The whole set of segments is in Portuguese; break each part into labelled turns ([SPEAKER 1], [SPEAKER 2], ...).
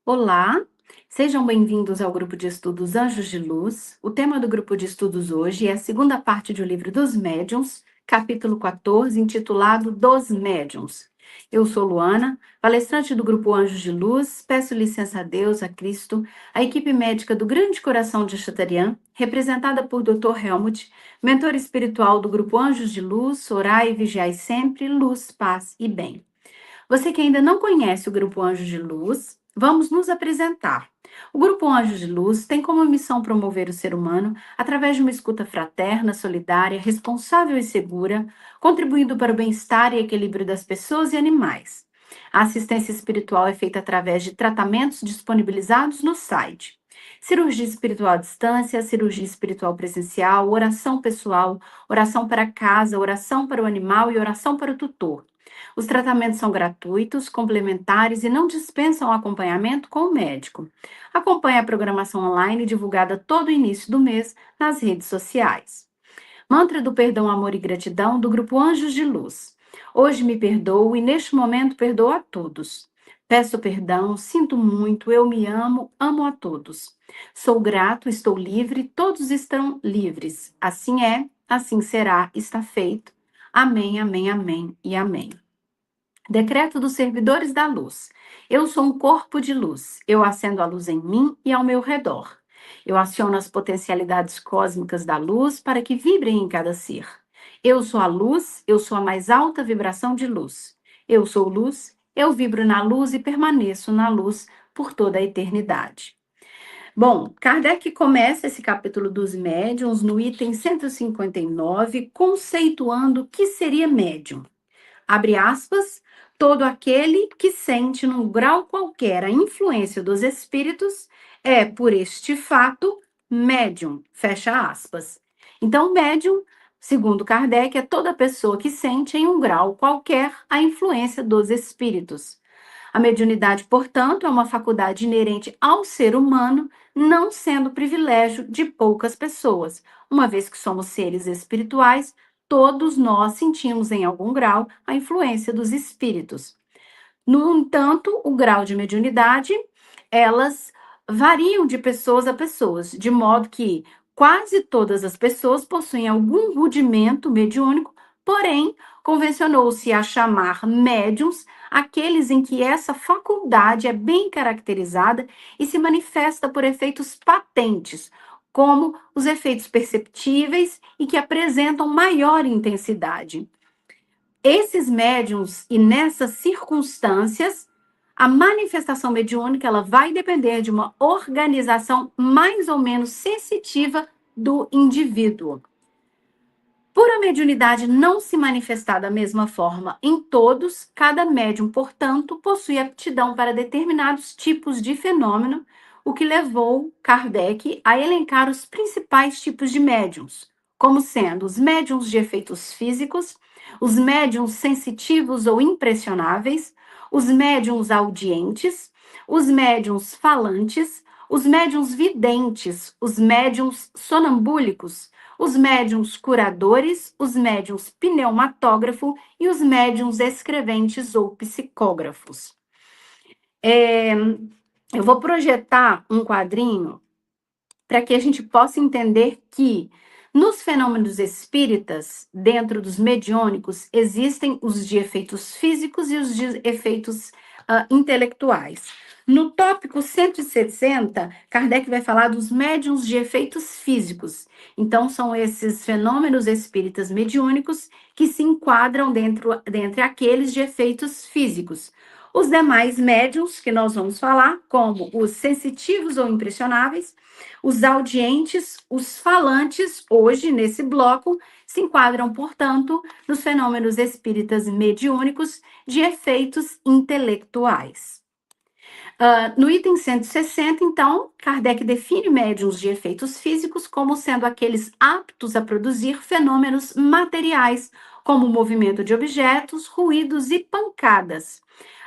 [SPEAKER 1] Olá, sejam bem-vindos ao grupo de estudos Anjos de Luz. O tema do grupo de estudos hoje é a segunda parte do livro dos Médiuns, capítulo 14, intitulado Dos Médiuns. Eu sou Luana, palestrante do grupo Anjos de Luz. Peço licença a Deus, a Cristo, a equipe médica do Grande Coração de Chaterian, representada por Dr. Helmut, mentor espiritual do grupo Anjos de Luz. Orai e vigiai sempre, luz, paz e bem. Você que ainda não conhece o Grupo Anjos de Luz, vamos nos apresentar. O Grupo Anjos de Luz tem como missão promover o ser humano através de uma escuta fraterna, solidária, responsável e segura, contribuindo para o bem-estar e equilíbrio das pessoas e animais. A assistência espiritual é feita através de tratamentos disponibilizados no site. Cirurgia espiritual à distância, cirurgia espiritual presencial, oração pessoal, oração para casa, oração para o animal e oração para o tutor. Os tratamentos são gratuitos, complementares e não dispensam acompanhamento com o médico. Acompanhe a programação online divulgada todo início do mês nas redes sociais. Mantra do perdão, amor e gratidão do grupo Anjos de Luz. Hoje me perdoo e neste momento perdoo a todos. Peço perdão, sinto muito, eu me amo, amo a todos. Sou grato, estou livre, todos estão livres. Assim é, assim será, está feito. Amém, amém, amém e amém. Decreto dos servidores da luz. Eu sou um corpo de luz. Eu acendo a luz em mim e ao meu redor. Eu aciono as potencialidades cósmicas da luz para que vibrem em cada ser. Eu sou a luz, eu sou a mais alta vibração de luz. Eu sou luz, eu vibro na luz e permaneço na luz por toda a eternidade. Bom, Kardec começa esse capítulo dos médiuns no item 159, conceituando o que seria médium. Abre aspas, todo aquele que sente num grau qualquer a influência dos espíritos é, por este fato, médium, fecha aspas. Então, médium, segundo Kardec, é toda pessoa que sente em um grau qualquer a influência dos espíritos. A mediunidade, portanto, é uma faculdade inerente ao ser humano, não sendo privilégio de poucas pessoas, uma vez que somos seres espirituais. Todos nós sentimos em algum grau a influência dos espíritos. No entanto, o grau de mediunidade, elas variam de pessoas a pessoas, de modo que quase todas as pessoas possuem algum rudimento mediúnico, porém, convencionou-se a chamar médiums aqueles em que essa faculdade é bem caracterizada e se manifesta por efeitos patentes, como os efeitos perceptíveis e que apresentam maior intensidade. Esses médiums e nessas circunstâncias, a manifestação mediúnica ela vai depender de uma organização mais ou menos sensitiva do indivíduo. Por a mediunidade não se manifestar da mesma forma em todos, cada médium, portanto, possui aptidão para determinados tipos de fenômeno, o que levou Kardec a elencar os principais tipos de médiums, como sendo os médiums de efeitos físicos, os médiums sensitivos ou impressionáveis, os médiums audientes, os médiums falantes, os médiums videntes, os médiums sonambúlicos, os médiums curadores, os médiums pneumatógrafo e os médiums escreventes ou psicógrafos. Eu vou projetar um quadrinho para que a gente possa entender que nos fenômenos espíritas, dentro dos mediúnicos, existem os de efeitos físicos e os de efeitos intelectuais. No tópico 160, Kardec vai falar dos médiums de efeitos físicos. Então, são esses fenômenos espíritas mediúnicos que se enquadram dentre aqueles de efeitos físicos. Os demais médiums que nós vamos falar, como os sensitivos ou impressionáveis, os audientes, os falantes, hoje nesse bloco, se enquadram, portanto, nos fenômenos espíritas mediúnicos de efeitos intelectuais. No item 160, então, Kardec define médiums de efeitos físicos como sendo aqueles aptos a produzir fenômenos materiais, como o movimento de objetos, ruídos e pancadas.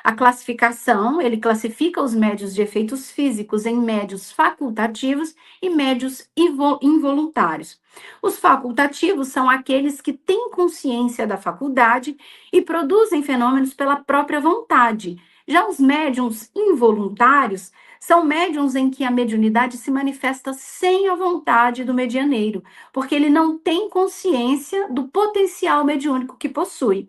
[SPEAKER 1] A classificação, ele classifica os médios de efeitos físicos em médios facultativos e médios involuntários. Os facultativos são aqueles que têm consciência da faculdade e produzem fenômenos pela própria vontade, Já os médiums involuntários são médiums em que a mediunidade se manifesta sem a vontade do medianeiro, porque ele não tem consciência do potencial mediúnico que possui.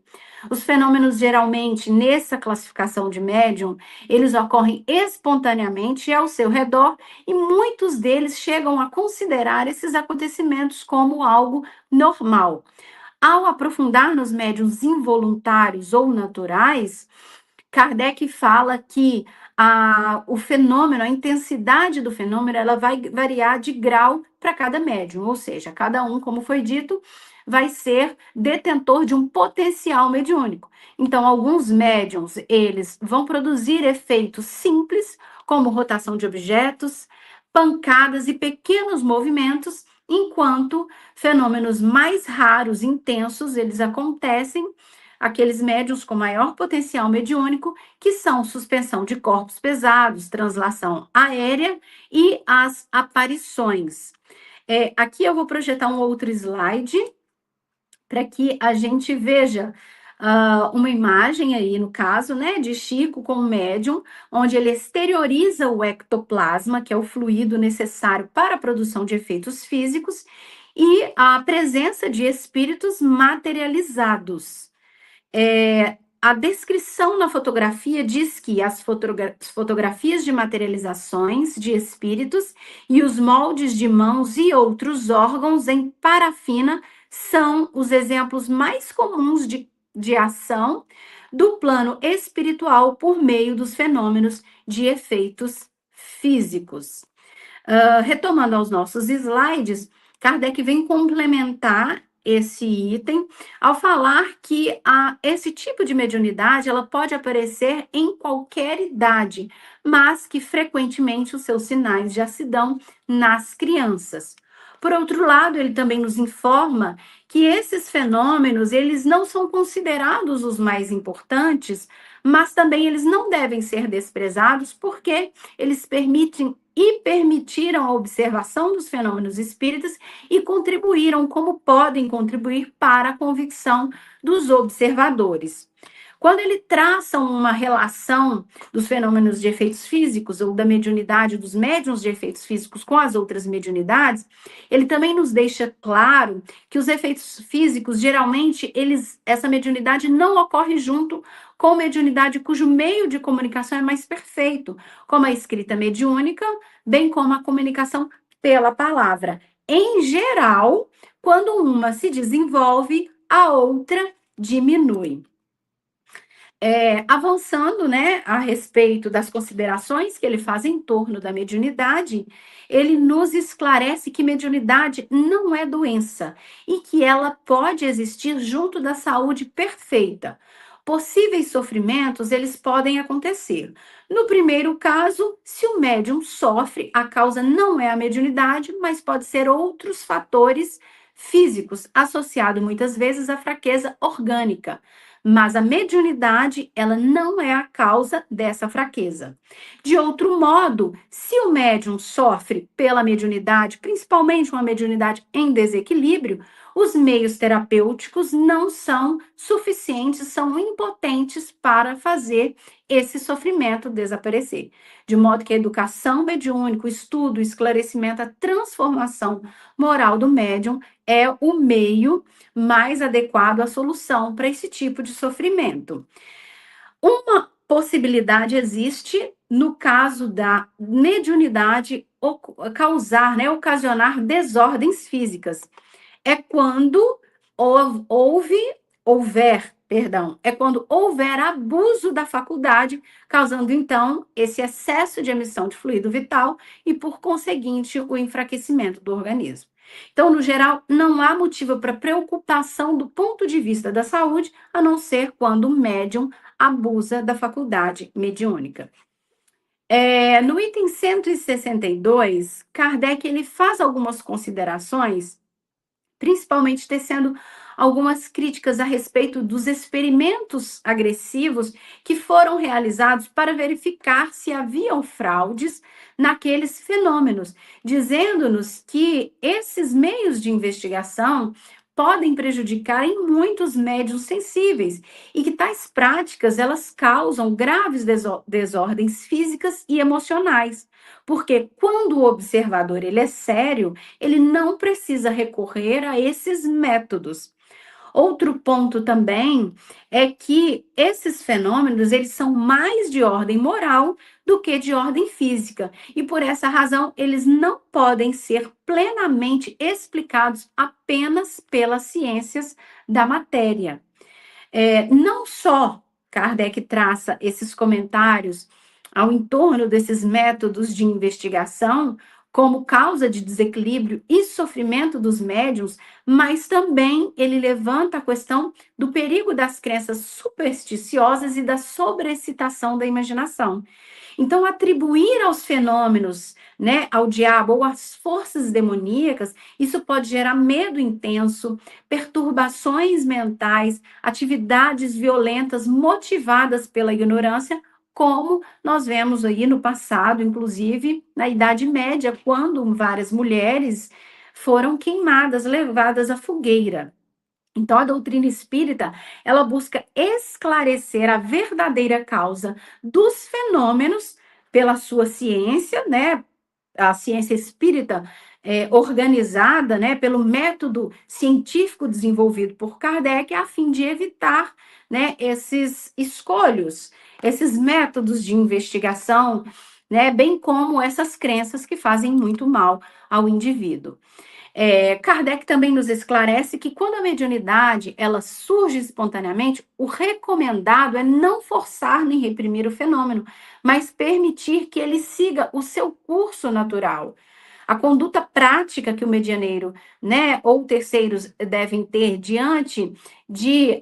[SPEAKER 1] Os fenômenos, geralmente, nessa classificação de médium, eles ocorrem espontaneamente ao seu redor e muitos deles chegam a considerar esses acontecimentos como algo normal. Ao aprofundar nos médiuns involuntários ou naturais, Kardec fala que o fenômeno, a intensidade do fenômeno, ela vai variar de grau para cada médium, ou seja, cada um, como foi dito, vai ser detentor de um potencial mediúnico. Então, alguns médiums, eles vão produzir efeitos simples, como rotação de objetos, pancadas e pequenos movimentos, enquanto fenômenos mais raros, intensos, eles acontecem aqueles médiuns com maior potencial mediúnico, que são suspensão de corpos pesados, translação aérea e as aparições. Aqui eu vou projetar um outro slide para que a gente veja uma imagem aí, no caso, né, de Chico com o médium, onde ele exterioriza o ectoplasma, que é o fluido necessário para a produção de efeitos físicos, e a presença de espíritos materializados. A descrição na fotografia diz que as fotografias de materializações de espíritos e os moldes de mãos e outros órgãos em parafina são os exemplos mais comuns de ação do plano espiritual por meio dos fenômenos de efeitos físicos. Retomando aos nossos slides, Kardec vem complementar esse item ao falar que esse tipo de mediunidade ela pode aparecer em qualquer idade, mas que frequentemente os seus sinais já se dão nas crianças. Por outro lado, ele também nos informa que esses fenômenos, eles não são considerados os mais importantes, mas também eles não devem ser desprezados porque eles permitiram a observação dos fenômenos espíritas e contribuíram como podem contribuir para a convicção dos observadores. Quando ele traça uma relação dos fenômenos de efeitos físicos ou da mediunidade dos médiuns de efeitos físicos com as outras mediunidades, ele também nos deixa claro que os efeitos físicos, geralmente, essa mediunidade não ocorre junto com mediunidade cujo meio de comunicação é mais perfeito, como a escrita mediúnica, bem como a comunicação pela palavra. Em geral, quando uma se desenvolve, a outra diminui. Avançando, né, a respeito das considerações que ele faz em torno da mediunidade, ele nos esclarece que mediunidade não é doença e que ela pode existir junto da saúde perfeita. Possíveis sofrimentos, eles podem acontecer. No primeiro caso, se o médium sofre, a causa não é a mediunidade, mas pode ser outros fatores físicos, associado muitas vezes à fraqueza orgânica. Mas a mediunidade, ela não é a causa dessa fraqueza. De outro modo, se o médium sofre pela mediunidade, principalmente uma mediunidade em desequilíbrio, os meios terapêuticos não são suficientes, são impotentes para fazer esse sofrimento desaparecer. De modo que a educação mediúnica, o estudo, o esclarecimento, a transformação moral do médium é o meio mais adequado à solução para esse tipo de sofrimento. Uma possibilidade existe no caso da mediunidade causar, né, ocasionar desordens físicas. É quando houver abuso da faculdade, causando então esse excesso de emissão de fluido vital e, por conseguinte, o enfraquecimento do organismo. Então, no geral, não há motivo para preocupação do ponto de vista da saúde, a não ser quando o médium abusa da faculdade mediúnica. No item 162, Kardec ele faz algumas considerações, principalmente tecendo algumas críticas a respeito dos experimentos agressivos que foram realizados para verificar se haviam fraudes naqueles fenômenos, dizendo-nos que esses meios de investigação podem prejudicar em muitos médiuns sensíveis e que tais práticas elas causam graves desordens físicas e emocionais, porque quando o observador ele é sério, ele não precisa recorrer a esses métodos. Outro ponto também é que esses fenômenos, eles são mais de ordem moral do que de ordem física, e por essa razão eles não podem ser plenamente explicados apenas pelas ciências da matéria. Não só Kardec traça esses comentários ao entorno desses métodos de investigação como causa de desequilíbrio e sofrimento dos médiuns, mas também ele levanta a questão do perigo das crenças supersticiosas e da sobreexcitação da imaginação. Então, atribuir aos fenômenos, né, ao diabo ou às forças demoníacas, isso pode gerar medo intenso, perturbações mentais, atividades violentas motivadas pela ignorância, como nós vemos aí no passado, inclusive na Idade Média, quando várias mulheres foram queimadas, levadas à fogueira. Então, a doutrina espírita, ela busca esclarecer a verdadeira causa dos fenômenos pela sua ciência, né? A ciência espírita organizada, né, pelo método científico desenvolvido por Kardec, a fim de evitar, né, esses escolhos, esses métodos de investigação, né, bem como essas crenças que fazem muito mal ao indivíduo. Kardec também nos esclarece que quando a mediunidade ela surge espontaneamente, o recomendado é não forçar nem reprimir o fenômeno, mas permitir que ele siga o seu curso natural. A conduta prática que o medianeiro, né, ou terceiros devem ter diante de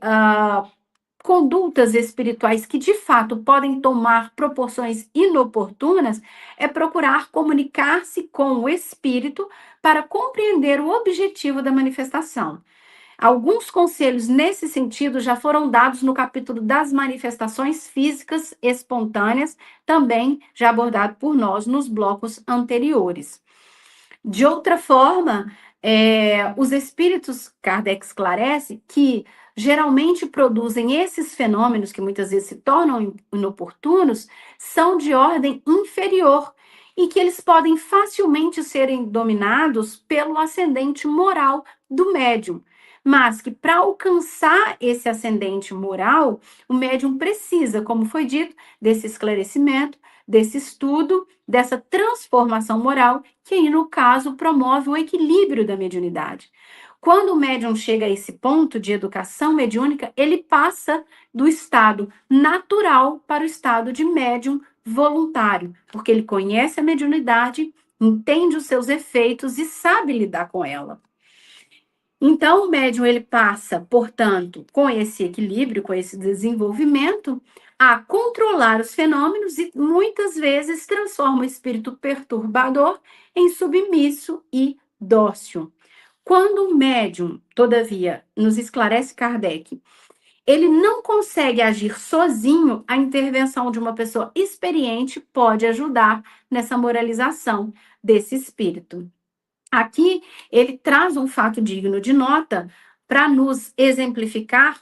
[SPEAKER 1] condutas espirituais que de fato podem tomar proporções inoportunas é procurar comunicar-se com o espírito para compreender o objetivo da manifestação. Alguns conselhos nesse sentido já foram dados no capítulo das manifestações físicas espontâneas, também já abordado por nós nos blocos anteriores. De outra forma, os espíritos, Kardec esclarece, que geralmente produzem esses fenômenos, que muitas vezes se tornam inoportunos, são de ordem inferior e que eles podem facilmente serem dominados pelo ascendente moral do médium. Mas que para alcançar esse ascendente moral, o médium precisa, como foi dito, desse esclarecimento, desse estudo, dessa transformação moral, que aí, no caso, promove o equilíbrio da mediunidade. Quando o médium chega a esse ponto de educação mediúnica, ele passa do estado natural para o estado de médium voluntário, porque ele conhece a mediunidade, entende os seus efeitos e sabe lidar com ela. Então, o médium ele passa, portanto, com esse equilíbrio, com esse desenvolvimento, a controlar os fenômenos e muitas vezes transforma o espírito perturbador em submisso e dócil. Quando o médium, todavia, nos esclarece Kardec, ele não consegue agir sozinho, a intervenção de uma pessoa experiente pode ajudar nessa moralização desse espírito. Aqui ele traz um fato digno de nota para nos exemplificar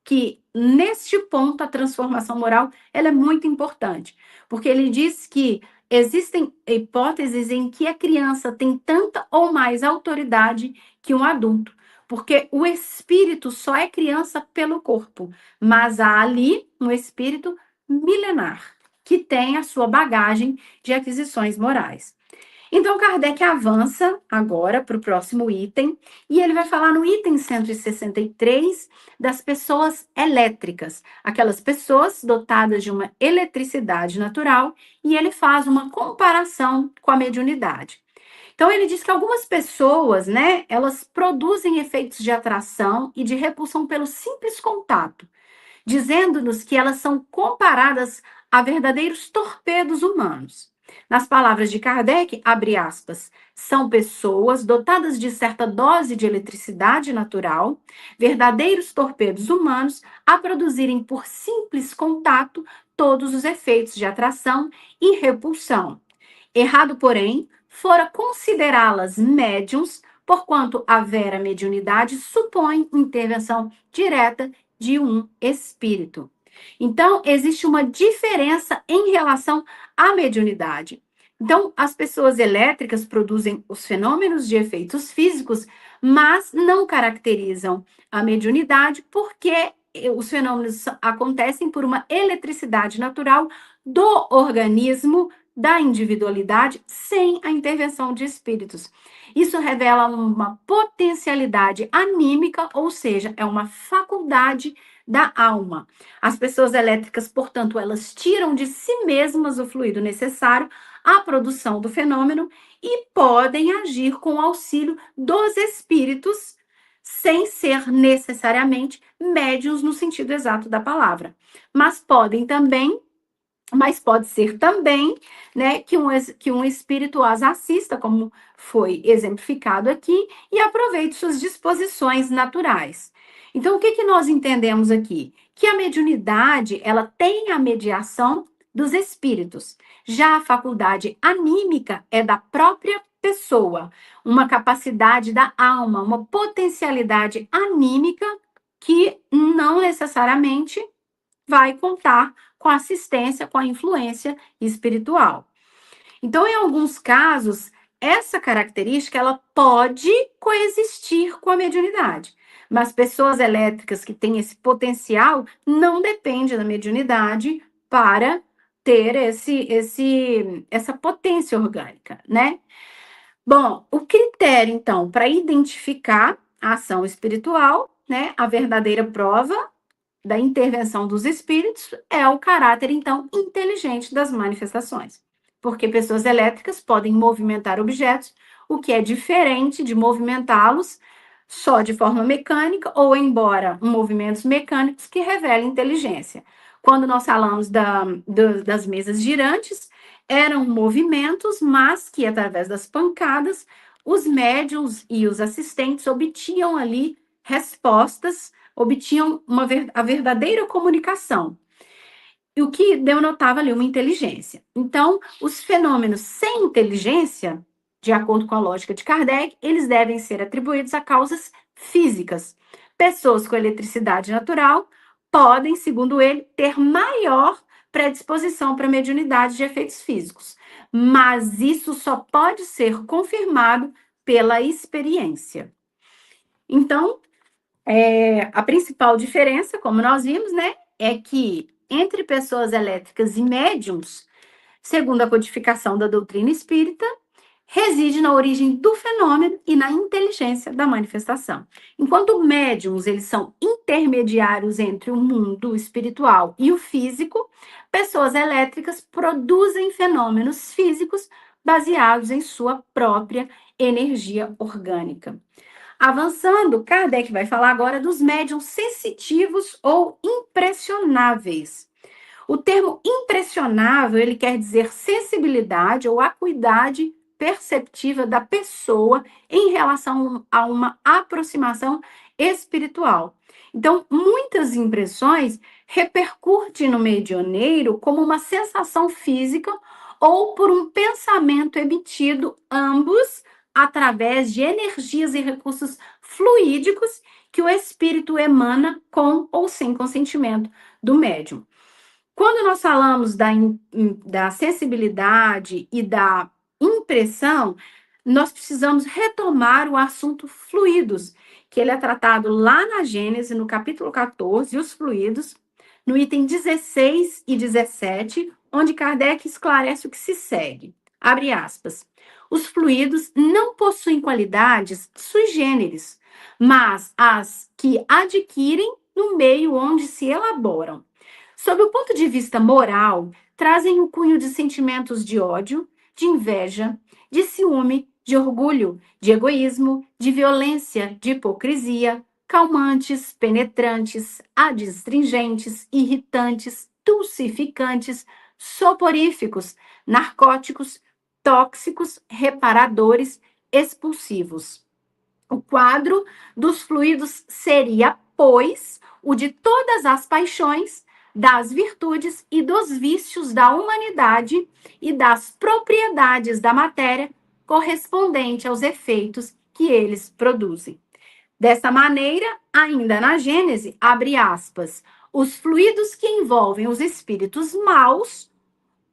[SPEAKER 1] que neste ponto a transformação moral ela é muito importante, porque ele diz que existem hipóteses em que a criança tem tanta ou mais autoridade que um adulto, porque o espírito só é criança pelo corpo, mas há ali um espírito milenar que tem a sua bagagem de aquisições morais. Então, Kardec avança agora para o próximo item, e ele vai falar no item 163 das pessoas elétricas, aquelas pessoas dotadas de uma eletricidade natural, e ele faz uma comparação com a mediunidade. Então, ele diz que algumas pessoas, né, elas produzem efeitos de atração e de repulsão pelo simples contato, dizendo-nos que elas são comparadas a verdadeiros torpedos humanos. Nas palavras de Kardec, abre aspas, são pessoas dotadas de certa dose de eletricidade natural, verdadeiros torpedos humanos, a produzirem por simples contato todos os efeitos de atração e repulsão. Errado, porém, fora considerá-las médiums porquanto a vera mediunidade supõe intervenção direta de um espírito. Então, existe uma diferença em relação à mediunidade. Então, as pessoas elétricas produzem os fenômenos de efeitos físicos, mas não caracterizam a mediunidade porque os fenômenos acontecem por uma eletricidade natural do organismo, da individualidade, sem a intervenção de espíritos. Isso revela uma potencialidade anímica, ou seja, é uma faculdade da alma. As pessoas elétricas, portanto, elas tiram de si mesmas o fluido necessário à produção do fenômeno e podem agir com o auxílio dos espíritos, sem ser necessariamente médiuns no sentido exato da palavra. Mas pode ser também, né, que um espírito as assista, como foi exemplificado aqui, e aproveite suas disposições naturais. Então, o que que nós entendemos aqui? Que a mediunidade, ela tem a mediação dos espíritos. Já a faculdade anímica é da própria pessoa, uma capacidade da alma, uma potencialidade anímica que não necessariamente vai contar com a assistência, com a influência espiritual. Então, em alguns casos, essa característica ela pode coexistir com a mediunidade. Mas pessoas elétricas que têm esse potencial não dependem da mediunidade para ter essa potência orgânica, né? Bom, o critério, então, para identificar a ação espiritual, né, a verdadeira prova da intervenção dos espíritos é o caráter, então, inteligente das manifestações. Porque pessoas elétricas podem movimentar objetos, o que é diferente de movimentá-los só de forma mecânica ou embora movimentos mecânicos que revelem inteligência. Quando nós falamos das mesas girantes, eram movimentos, mas que através das pancadas, os médiuns e os assistentes obtinham ali respostas, obtinham a verdadeira comunicação. E o que denotava ali uma inteligência. Então, os fenômenos sem inteligência, de acordo com a lógica de Kardec, eles devem ser atribuídos a causas físicas. Pessoas com eletricidade natural podem, segundo ele, ter maior predisposição para mediunidade de efeitos físicos. Mas isso só pode ser confirmado pela experiência. Então, a principal diferença, como nós vimos, né, é que entre pessoas elétricas e médiums, segundo a codificação da doutrina espírita, reside na origem do fenômeno e na inteligência da manifestação. Enquanto médiums, eles são intermediários entre o mundo espiritual e o físico, pessoas elétricas produzem fenômenos físicos baseados em sua própria energia orgânica. Avançando, Kardec vai falar agora dos médiums sensitivos ou impressionáveis. O termo impressionável, ele quer dizer sensibilidade ou acuidade perceptiva da pessoa em relação a uma aproximação espiritual. Então, muitas impressões repercutem no medioneiro como uma sensação física ou por um pensamento emitido, ambos através de energias e recursos fluídicos que o espírito emana com ou sem consentimento do médium. Quando nós falamos da sensibilidade e da impressão, nós precisamos retomar o assunto fluidos, que ele é tratado lá na Gênesis, no capítulo 14, os fluidos, no item 16 e 17, onde Kardec esclarece o que se segue. Abre aspas. Os fluidos não possuem qualidades sui generis, mas as que adquirem no meio onde se elaboram. Sob o ponto de vista moral, trazem o cunho de sentimentos de ódio, de inveja, de ciúme, de orgulho, de egoísmo, de violência, de hipocrisia, calmantes, penetrantes, adstringentes, irritantes, dulcificantes, soporíficos, narcóticos, tóxicos, reparadores, expulsivos. O quadro dos fluidos seria, pois, o de todas as paixões, das virtudes e dos vícios da humanidade e das propriedades da matéria correspondente aos efeitos que eles produzem. Dessa maneira, ainda na Gênese, abre aspas, os fluidos que envolvem os espíritos maus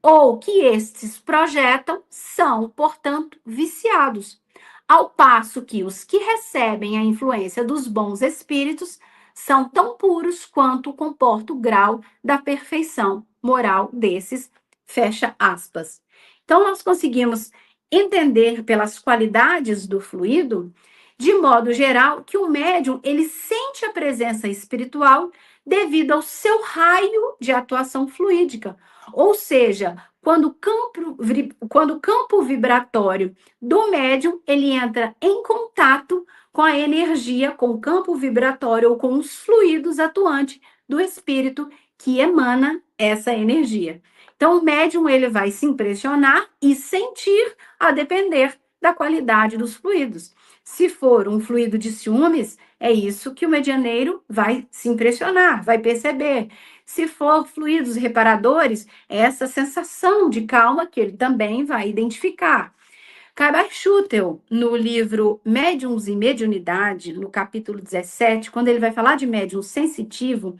[SPEAKER 1] ou que estes projetam são, portanto, viciados, ao passo que os que recebem a influência dos bons espíritos são tão puros quanto comporta o grau da perfeição moral desses, fecha aspas. Então, nós conseguimos entender pelas qualidades do fluido, de modo geral, que o médium, ele sente a presença espiritual devido ao seu raio de atuação fluídica, ou seja, quando o campo vibratório do médium ele entra em contato com a energia, com o campo vibratório ou com os fluidos atuantes do espírito que emana essa energia. Então, o médium ele vai se impressionar e sentir a depender da qualidade dos fluidos. Se for um fluido de ciúmes, é isso que o medianeiro vai se impressionar, vai perceber. Se for fluidos reparadores, é essa sensação de calma que ele também vai identificar. Cabar Schutel, no livro Médiuns e Mediunidade, no capítulo 17, quando ele vai falar de médium sensitivo,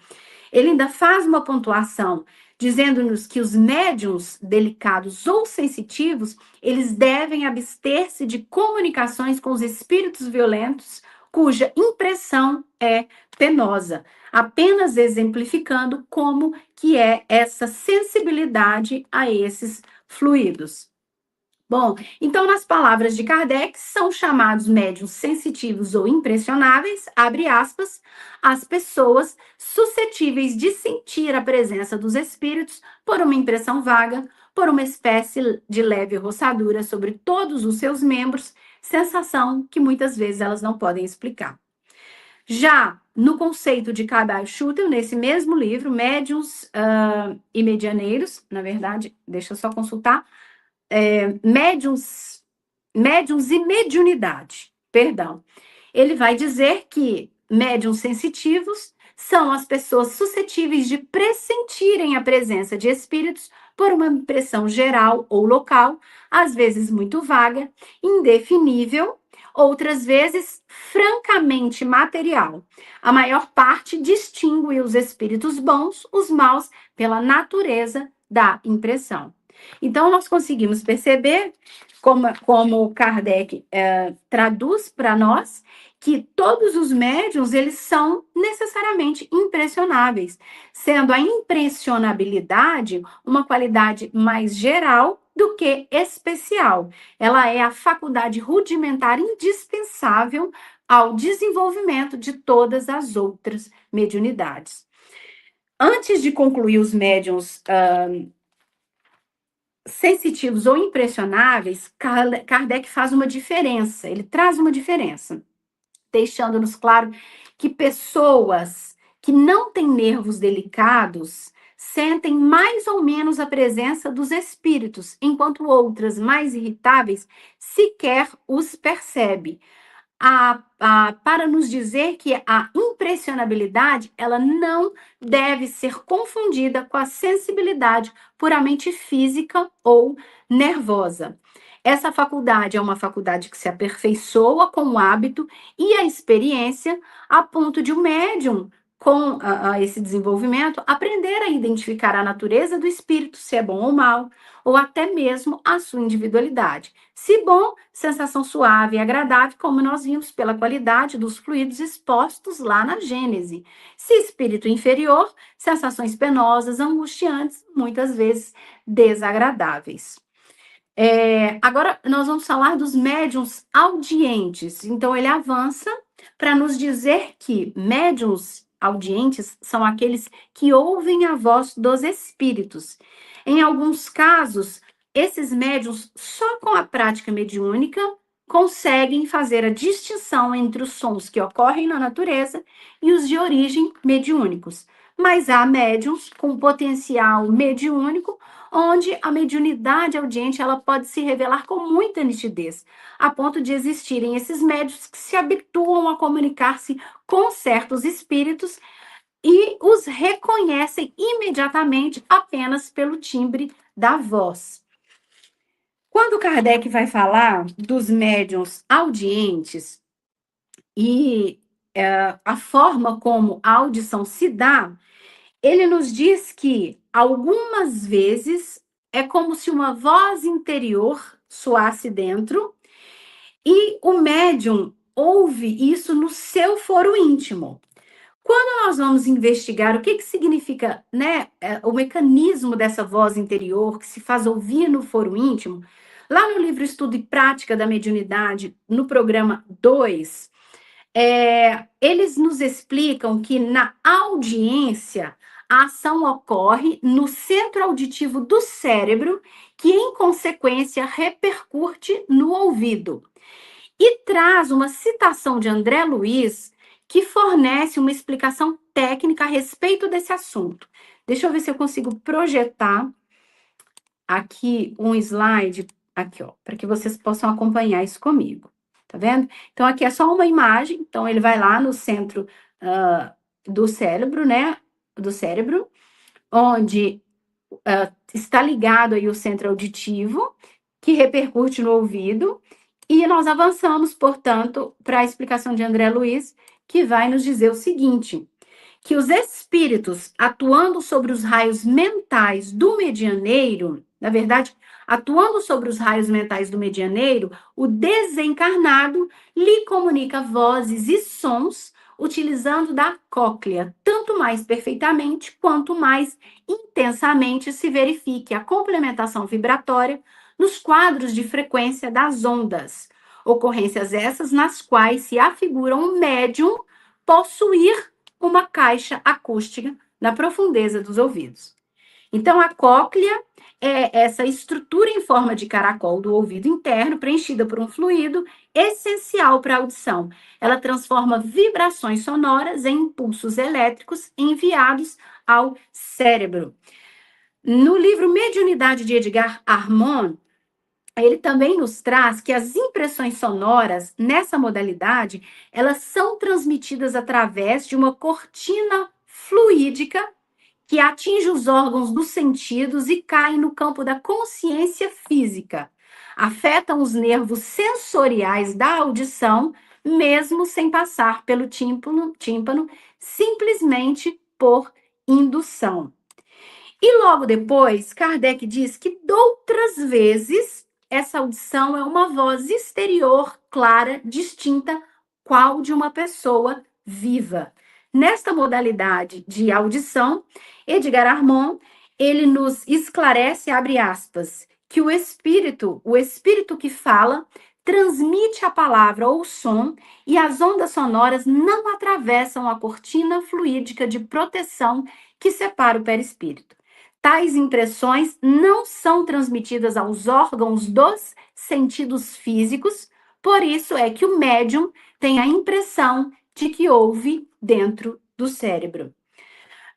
[SPEAKER 1] ele ainda faz uma pontuação, dizendo-nos que os médiuns delicados ou sensitivos, eles devem abster-se de comunicações com os espíritos violentos, cuja impressão é penosa, apenas exemplificando como que é essa sensibilidade a esses fluidos. Bom, então, nas palavras de Kardec, são chamados médiuns sensitivos ou impressionáveis, abre aspas, as pessoas suscetíveis de sentir a presença dos espíritos por uma impressão vaga, por uma espécie de leve roçadura sobre todos os seus membros, sensação que muitas vezes elas não podem explicar. Já no conceito de Cabar Schutel, nesse mesmo livro, Médiuns e Medianeiros, na verdade, deixa eu só consultar, médiuns e mediunidade, perdão. Ele vai dizer que médiuns sensitivos são as pessoas suscetíveis de pressentirem a presença de espíritos por uma impressão geral ou local, às vezes muito vaga, indefinível, outras vezes francamente material. A maior parte distingue os espíritos bons, os maus, pela natureza da impressão. Então, nós conseguimos perceber, como Kardec traduz para nós, que todos os médiuns, eles são necessariamente impressionáveis, sendo a impressionabilidade uma qualidade mais geral do que especial. Ela é a faculdade rudimentar indispensável ao desenvolvimento de todas as outras mediunidades. Antes de concluir os médiuns sensitivos ou impressionáveis, Kardec faz uma diferença, ele traz uma diferença, deixando-nos claro que pessoas que não têm nervos delicados sentem mais ou menos a presença dos espíritos, enquanto outras mais irritáveis sequer os percebe. Para nos dizer que a impressionabilidade ela não deve ser confundida com a sensibilidade puramente física ou nervosa. Essa faculdade é uma faculdade que se aperfeiçoa com o hábito e a experiência, a ponto de o médium, com esse desenvolvimento, aprender a identificar a natureza do espírito, se é bom ou mal, ou até mesmo a sua individualidade. Se bom, sensação suave e agradável, como nós vimos pela qualidade dos fluidos expostos lá na Gênese. Se espírito inferior, sensações penosas, angustiantes, muitas vezes desagradáveis. Agora, nós vamos falar dos médiuns audientes. Então, ele avança para nos dizer que médiuns audientes são aqueles que ouvem a voz dos espíritos. Em alguns casos, esses médiuns, só com a prática mediúnica, conseguem fazer a distinção entre os sons que ocorrem na natureza e os de origem mediúnicos. Mas há médiuns com potencial mediúnico, onde a mediunidade audiente ela pode se revelar com muita nitidez, a ponto de existirem esses médiuns que se habituam a comunicar-se com certos espíritos e os reconhecem imediatamente apenas pelo timbre da voz. Quando Kardec vai falar dos médiuns audientes e a forma como a audição se dá, ele nos diz que algumas vezes é como se uma voz interior soasse dentro e o médium ouve isso no seu foro íntimo. Quando nós vamos investigar o que significa, né, o mecanismo dessa voz interior que se faz ouvir no foro íntimo, lá no livro Estudo e Prática da Mediunidade, no programa 2, eles nos explicam que na audiência a ação ocorre no centro auditivo do cérebro, que em consequência repercute no ouvido. E traz uma citação de André Luiz que fornece uma explicação técnica a respeito desse assunto. Deixa eu ver se eu consigo projetar aqui um slide, aqui, ó, para que vocês possam acompanhar isso comigo. Tá vendo? Então, aqui é só uma imagem. Então, ele vai lá no centro do cérebro, né? Do cérebro, onde está ligado aí o centro auditivo, que repercute no ouvido. E nós avançamos, portanto, para a explicação de André Luiz, que vai nos dizer o seguinte: que os espíritos atuando sobre os raios mentais do medianeiro, na verdade, atuando sobre os raios mentais do medianeiro, o desencarnado lhe comunica vozes e sons utilizando da cóclea, tanto mais perfeitamente quanto mais intensamente se verifique a complementação vibratória nos quadros de frequência das ondas. Ocorrências essas nas quais se afigura um médium possuir uma caixa acústica na profundeza dos ouvidos. Então, a cóclea é essa estrutura em forma de caracol do ouvido interno, preenchida por um fluido essencial para a audição. Ela transforma vibrações sonoras em impulsos elétricos enviados ao cérebro. No livro Mediunidade de Edgar Armand, ele também nos traz que as impressões sonoras nessa modalidade, elas são transmitidas através de uma cortina fluídica que atinge os órgãos dos sentidos e cai no campo da consciência física. Afetam os nervos sensoriais da audição, mesmo sem passar pelo tímpano, simplesmente por indução. E logo depois, Kardec diz que, doutras vezes, essa audição é uma voz exterior, clara, distinta, qual de uma pessoa viva. Nesta modalidade de audição, Edgar Armand, ele nos esclarece, abre aspas, que o espírito que fala, transmite a palavra ou o som e as ondas sonoras não atravessam a cortina fluídica de proteção que separa o perispírito. Tais impressões não são transmitidas aos órgãos dos sentidos físicos, por isso é que o médium tem a impressão de que ouve dentro do cérebro.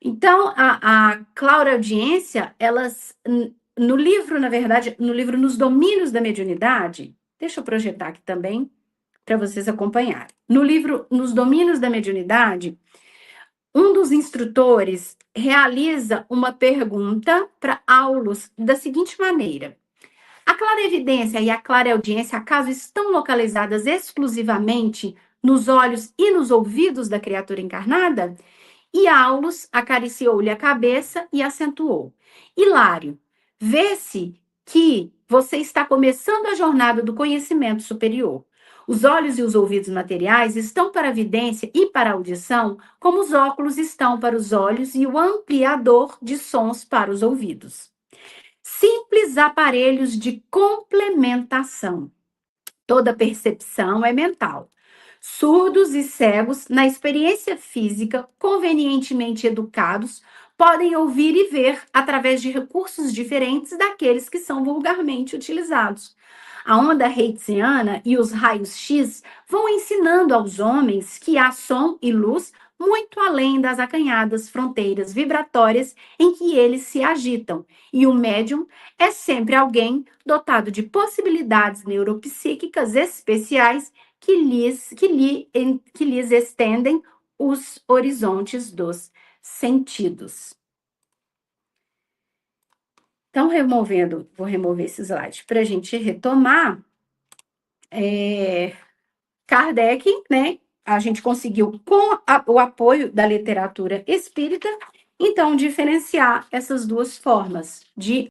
[SPEAKER 1] Então, a clareaudiência, elas, no livro, na verdade, no livro Nos Domínios da Mediunidade, deixa eu projetar aqui também, para vocês acompanharem. No livro Nos Domínios da Mediunidade, um dos instrutores realiza uma pergunta para Aulus da seguinte maneira: a clarevidência e a clareaudiência, acaso estão localizadas exclusivamente nos olhos e nos ouvidos da criatura encarnada? E Aulus acariciou-lhe a cabeça e acentuou: Hilário, vê-se que você está começando a jornada do conhecimento superior. Os olhos e os ouvidos materiais estão para a vidência e para a audição, como os óculos estão para os olhos e o ampliador de sons para os ouvidos. Simples aparelhos de complementação. Toda percepção é mental. Surdos e cegos, na experiência física, convenientemente educados, podem ouvir e ver através de recursos diferentes daqueles que são vulgarmente utilizados. A onda hertziana e os raios X vão ensinando aos homens que há som e luz muito além das acanhadas fronteiras vibratórias em que eles se agitam, e o médium é sempre alguém dotado de possibilidades neuropsíquicas especiais que lhes estendem os horizontes dos sentidos. Então, vou remover esse slide para a gente retomar. Kardec, né? A gente conseguiu, com o apoio da literatura espírita, então, diferenciar essas duas formas de